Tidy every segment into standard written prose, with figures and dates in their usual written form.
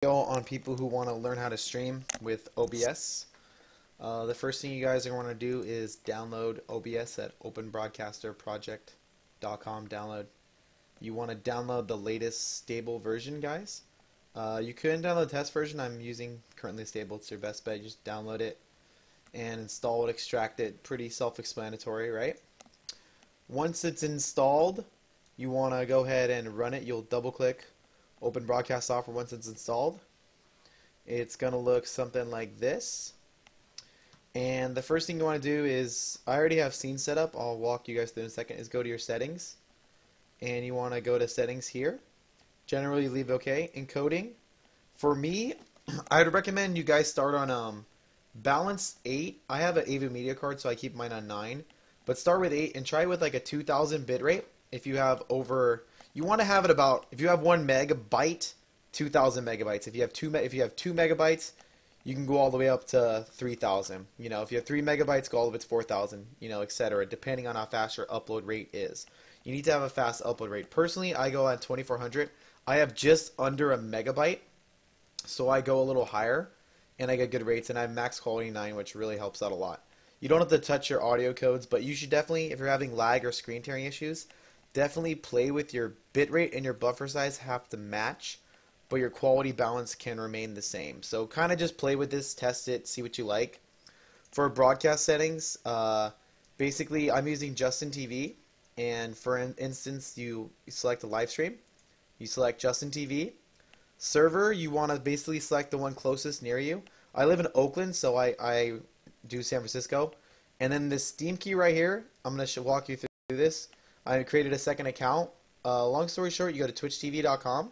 On people who want to learn how to stream with OBS. The first thing you guys are going to do is download OBS at openbroadcasterproject.com. Download. You want to download the latest stable version, guys. You can download the test version. I'm using currently stable. It's your best bet. You just download it and install it, extract it. Pretty self-explanatory, right? Once it's installed, you want to go ahead and run it. You'll double-click Open Broadcast Software once it's installed. It's going to look something like this. And the first thing you want to do is, I already have scenes set up, I'll walk you guys through in a second, is go to your settings. And you want to go to settings here. Generally leave OK. Encoding. For me, I'd recommend you guys start on balance 8. I have an AV media card, so I keep mine on 9. But start with 8 and try with like a 2000 bitrate. If you have over... You want to have it about, if you have 1 megabyte, 2,000 megabytes. If you have 2 megabytes, you can go all the way up to 3,000. You know, if you have 3 megabytes, go all the way to 4,000. You know, etc. Depending on how fast your upload rate is. You need to have a fast upload rate. Personally, I go at 2400. I have just under a megabyte, so I go a little higher, and I get good rates. And I have max quality 9, which really helps out a lot. You don't have to touch your audio codes, but you should definitely, if you're having lag or screen tearing issues, definitely play with your bitrate and your buffer size have to match, but your quality balance can remain the same. So kind of just play with this, test it, see what you like. For broadcast settings, basically I'm using Justin TV, and for instance, you select a live stream, you select Justin TV. Server, you want to basically select the one closest near you. I live in Oakland, so I do San Francisco. And then this Steam key right here, I'm going to walk you through this. I created a second account. Long story short, you go to TwitchTV.com.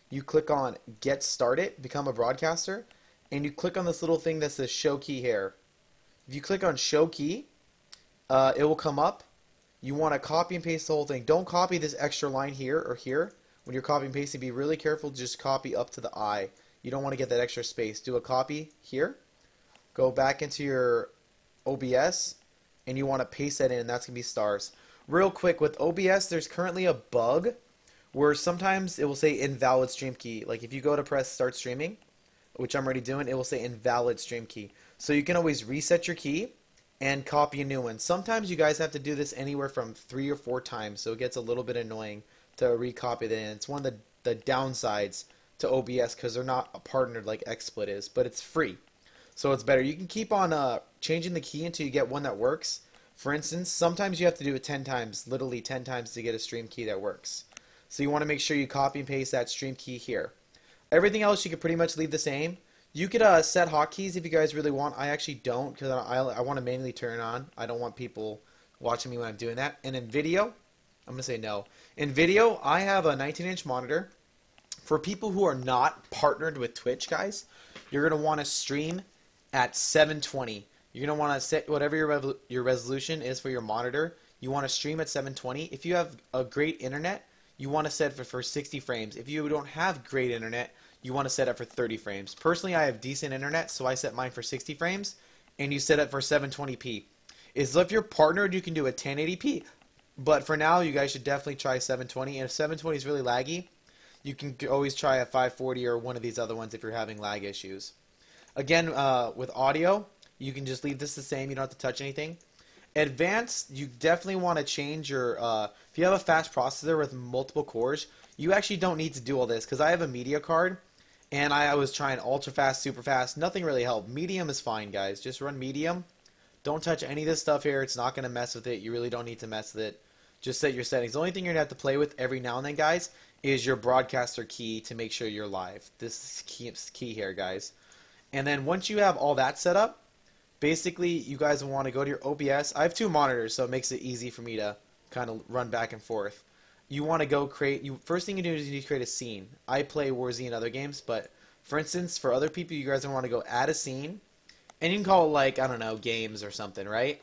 You click on Get Started, Become a Broadcaster, and you click on this little thing that says Show Key here. If you click on Show Key, it will come up. You want to copy and paste the whole thing. Don't copy this extra line here or here. When you're copying and pasting, be really careful to just copy up to the I. You don't want to get that extra space. Do a copy here. Go back into your OBS, and you want to paste that in, and that's going to be stars. Real quick, with OBS, there's currently a bug where sometimes it will say invalid stream key. Like if you go to press start streaming, which I'm already doing, it will say invalid stream key. So you can always reset your key and copy a new one. Sometimes you guys have to do this anywhere from 3 or 4 times, so it gets a little bit annoying to recopy that in. It's one of the downsides to OBS because they're not partnered like XSplit is, but it's free. So it's better. You can keep on changing the key until you get one that works. For instance, sometimes you have to do it 10 times, literally 10 times to get a stream key that works. So you want to make sure you copy and paste that stream key here. Everything else you could pretty much leave the same. You could set hotkeys if you guys really want. I actually don't because I want to manually turn it on. I don't want people watching me when I'm doing that. And in video, I'm going to say no. In video, I have a 19-inch monitor. For people who are not partnered with Twitch, guys, you're going to want to stream at 720. You're going to want to set whatever your resolution is for your monitor. You want to stream at 720. If you have a great internet, you want to set it for 60 frames. If you don't have great internet, you want to set it for 30 frames. Personally, I have decent internet, so I set mine for 60 frames, and you set it for 720p. If you're partnered, you can do a 1080p. But for now, you guys should definitely try 720. And if 720 is really laggy, you can always try a 540 or one of these other ones if you're having lag issues. Again, with audio, you can just leave this the same. You don't have to touch anything. Advanced, you definitely want to change your... if you have a fast processor with multiple cores, you actually don't need to do all this. Because I have a media card, and I was trying ultra fast, super fast. Nothing really helped. Medium is fine, guys. Just run medium. Don't touch any of this stuff here. It's not going to mess with it. You really don't need to mess with it. Just set your settings. The only thing you're going to have to play with every now and then, guys, is your broadcaster key to make sure you're live. This is key here, guys. And then once you have all that set up, basically, you guys want to go to your OBS. I have 2 monitors, so it makes it easy for me to kind of run back and forth. You want to go create... First thing you do is you need to create a scene. I play Warzy and other games, but for instance, for other people, you guys want to go add a scene. And you can call it, like, I don't know, games or something, right?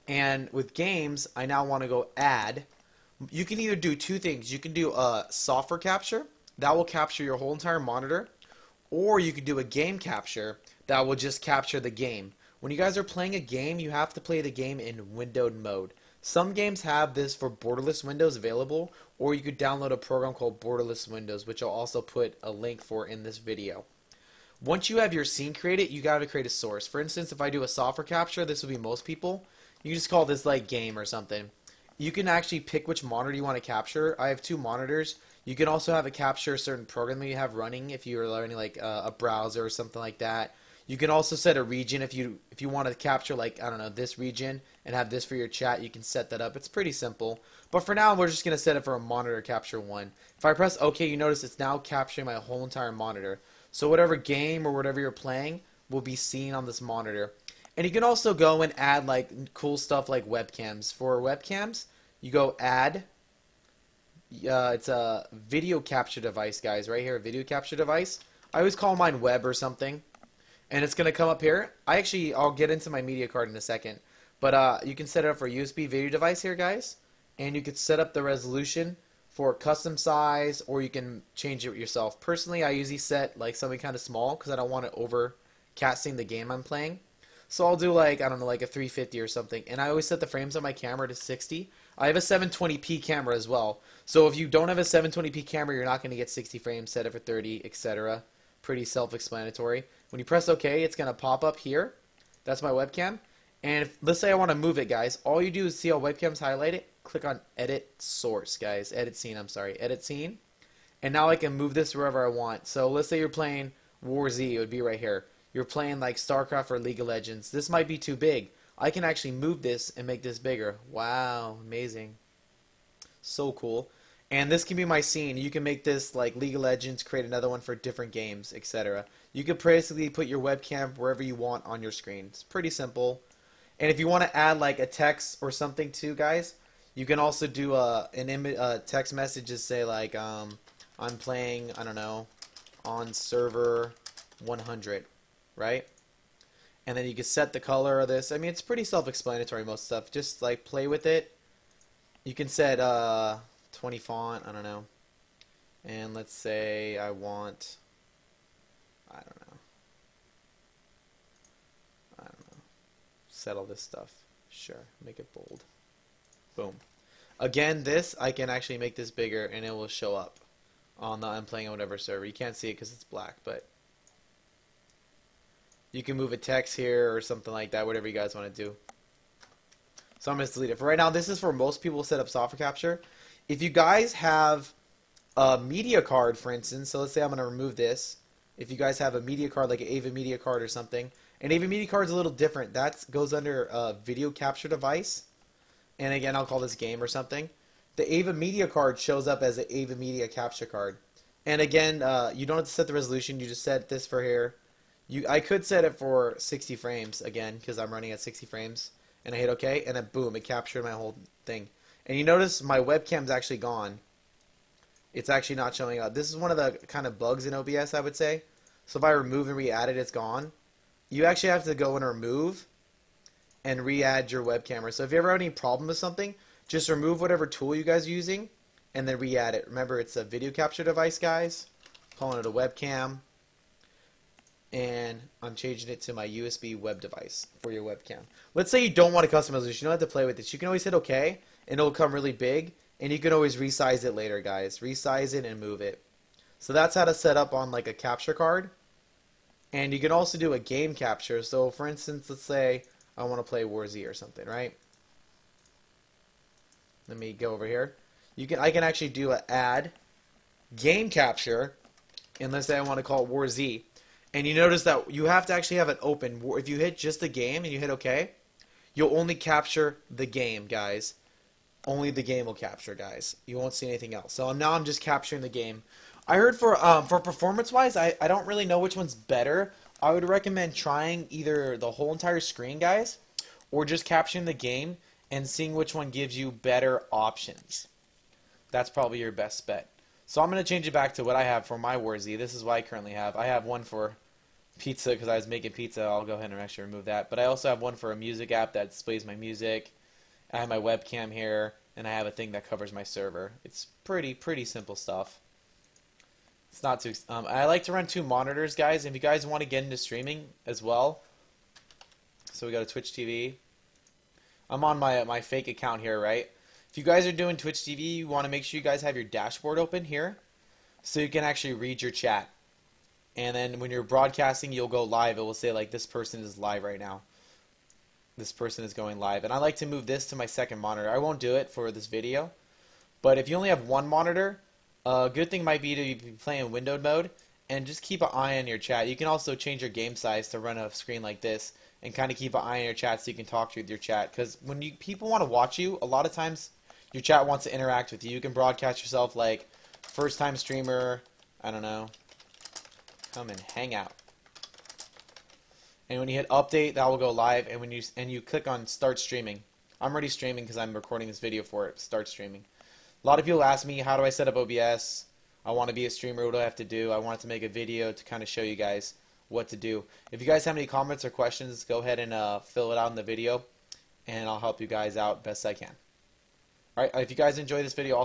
And with games, I now want to go add. You can either do 2 things. You can do a software capture. That will capture your whole entire monitor. Or you could do a game capture that will just capture the game. When you guys are playing a game, you have to play the game in windowed mode. Some games have this for borderless windows available, or you could download a program called Borderless Windows, which I'll also put a link for in this video. Once you have your scene created, you got to create a source. For instance, if I do a software capture, this would be most people. You can just call this like game or something. You can actually pick which monitor you want to capture. I have 2 monitors. You can also have it capture a certain program that you have running if you're running like a browser or something like that. You can also set a region if you want to capture like, I don't know, this region and have this for your chat. You can set that up. It's pretty simple. But for now, we're just going to set it for a monitor capture 1. If I press OK, you notice it's now capturing my whole entire monitor. So whatever game or whatever you're playing will be seen on this monitor. And you can also go and add like cool stuff like webcams. For webcams, you go add. It's a video capture device, guys. Right here, video capture device. I always call mine web or something. And it's going to come up here. I'll get into my media card in a second. But you can set it up for a USB video device here, guys. And you can set up the resolution for custom size, or you can change it yourself. Personally, I usually set like something kind of small because I don't want it overcasting the game I'm playing. So I'll do like, I don't know, like a 350 or something. And I always set the frames on my camera to 60. I have a 720p camera as well. So if you don't have a 720p camera, you're not going to get 60 frames. Set it for 30, etc. Pretty self-explanatory. When you press OK, it's going to pop up here. That's my webcam. And let's say I want to move it, guys. All you do is see how webcam's highlighted. Click on Edit Source, guys. Edit Scene, I'm sorry. Edit Scene. And now I can move this wherever I want. So let's say you're playing War Z. It would be right here. You're playing like StarCraft or League of Legends. This might be too big. I can actually move this and make this bigger. Wow, amazing. So cool. And this can be my scene. You can make this like League of Legends, create another one for different games, etc. You can basically put your webcam wherever you want on your screen. It's pretty simple. And if you want to add like a text or something too, guys, you can also do an text message to say like I'm playing, I don't know, on server 100, right? And then you can set the color of this. I mean, it's pretty self-explanatory, most stuff. Just like play with it. You can set 20 font, I don't know. And let's say I want, I don't know, set all this stuff. Sure, make it bold. Boom. Again, this, I can actually make this bigger and it will show up on the I'm playing on whatever server. You can't see it because it's black, but you can move a text here or something like that, whatever you guys want to do. So I'm going to delete it. For right now, this is for most people who set up software capture. If you guys have a media card, for instance, so let's say I'm going to remove this. If you guys have a media card, like an AVA media card or something, an AVA media card is a little different. That goes under a video capture device. And again, I'll call this game or something. The AVA media card shows up as an AVA media capture card. And again, you don't have to set the resolution. You just set this for here. I could set it for 60 frames again because I'm running at 60 frames. And I hit OK, and then boom, it captured my whole thing. And you notice my webcam's actually gone. It's actually not showing up. This is one of the kind of bugs in OBS, I would say. So if I remove and re-add it, it's gone. You actually have to go and remove and re-add your web camera. So if you ever have any problem with something, just remove whatever tool you guys are using and then re-add it. Remember, it's a video capture device, guys. I'm calling it a webcam. And I'm changing it to my USB web device for your webcam. Let's say you don't want a custom resolution. You don't have to play with this. You can always hit OK, and it'll come really big. And you can always resize it later, guys. Resize it and move it. So that's how to set up on like a capture card. And you can also do a game capture. So for instance, let's say I want to play War Z or something, right? Let me go over here. I can actually do an add game capture, and let's say I want to call it War Z. And you notice that you have to actually have it open. If you hit just the game and you hit OK, you'll only capture the game, guys. Only the game will capture, guys. You won't see anything else. So now I'm just capturing the game. I heard for performance-wise, I don't really know which one's better. I would recommend trying either the whole entire screen, guys, or just capturing the game and seeing which one gives you better options. That's probably your best bet. So I'm going to change it back to what I have for my War Z. This is what I currently have. I have one for pizza because I was making pizza. I'll go ahead and actually remove that. But I also have one for a music app that displays my music. I have my webcam here, and I have a thing that covers my server. It's pretty simple stuff. It's not too. I like to run 2 monitors, guys. If you guys want to get into streaming as well, so we go to TwitchTV. I'm on my fake account here, right? If you guys are doing Twitch TV, you want to make sure you guys have your dashboard open here so you can actually read your chat. And then when you're broadcasting, you'll go live. It will say like this person is live right now. This person is going live. And I like to move this to my second monitor. I won't do it for this video. But if you only have one monitor, a good thing might be to be playing windowed mode and just keep an eye on your chat. You can also change your game size to run a screen like this and kind of keep an eye on your chat so you can talk with your chat. Because when people want to watch you, a lot of times your chat wants to interact with you. You can broadcast yourself like first time streamer, I don't know, come and hang out. And when you hit update, that will go live. And when you click on start streaming, I'm already streaming because I'm recording this video for it. Start streaming. A lot of people ask me, how do I set up OBS? I want to be a streamer. What do I have to do? I want to make a video to kind of show you guys what to do. If you guys have any comments or questions, go ahead and fill it out in the video, and I'll help you guys out best I can. All right. If you guys enjoy this video, also